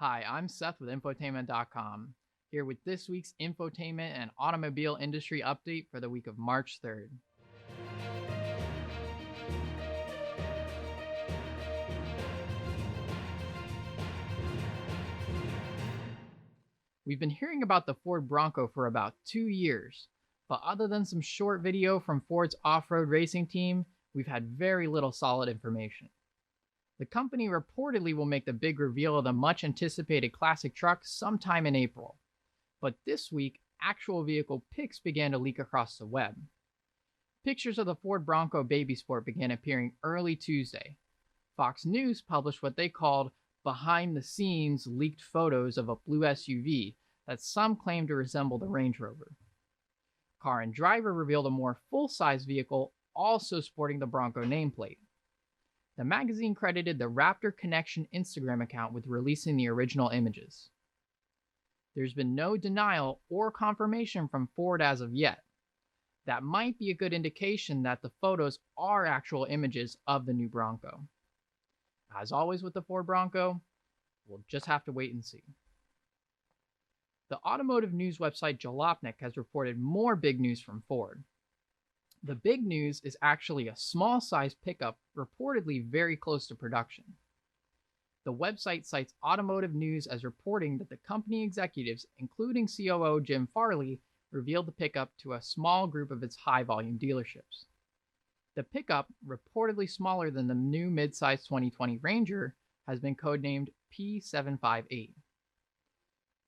Hi, I'm Seth with Infotainment.com, here with this week's infotainment and automobile industry update for the week of March 3rd. We've been hearing about the Ford Bronco for about 2 years, but other than some short video from Ford's off-road racing team, we've had very little solid information. The company reportedly will make the big reveal of the much anticipated classic truck sometime in April. But this week, actual vehicle pics began to leak across the web. Pictures of the Ford Bronco Baby Sport began appearing early Tuesday. Fox News published what they called behind-the-scenes leaked photos of a blue SUV that some claim to resemble the Range Rover. Car and Driver revealed a more full-size vehicle also sporting the Bronco nameplate. The magazine credited the Raptor Connection Instagram account with releasing the original images. There's been no denial or confirmation from Ford as of yet. That might be a good indication that the photos are actual images of the new Bronco. As always with the Ford Bronco, we'll just have to wait and see. The automotive news website Jalopnik has reported more big news from Ford. The big news is actually a small-sized pickup reportedly very close to production. The website cites automotive news as reporting that the company executives, including COO Jim Farley, revealed the pickup to a small group of its high-volume dealerships. The pickup, reportedly smaller than the new mid-size 2020 Ranger, has been codenamed P758.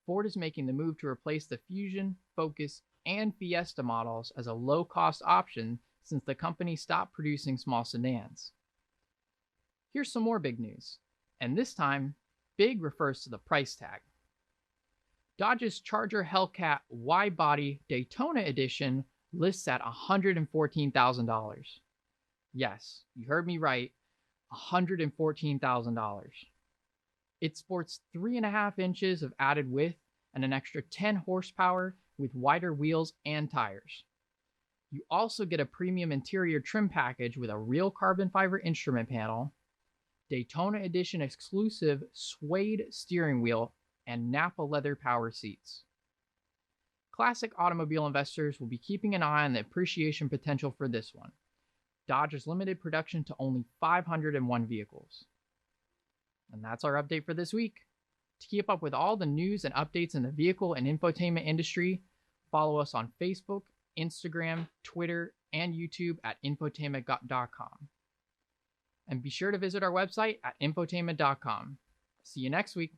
Ford is making the move to replace the Fusion, Focus, and Fiesta models as a low-cost option since the company stopped producing small sedans. Here's some more big news, and this time, big refers to the price tag. Dodge's Charger Hellcat wide-body Daytona Edition lists at $114,000. Yes, you heard me right, $114,000. It sports 3.5 inches of added width and an extra 10 horsepower with wider wheels and tires. You also get a premium interior trim package with a real carbon fiber instrument panel, Daytona Edition exclusive suede steering wheel, and Napa leather power seats. Classic automobile investors will be keeping an eye on the appreciation potential for this one. Dodge has limited production to only 501 vehicles. And that's our update for this week. To keep up with all the news and updates in the vehicle and infotainment industry, follow us on Facebook, Instagram, Twitter, and YouTube at Infotainment.com. And be sure to visit our website at Infotainment.com. See you next week.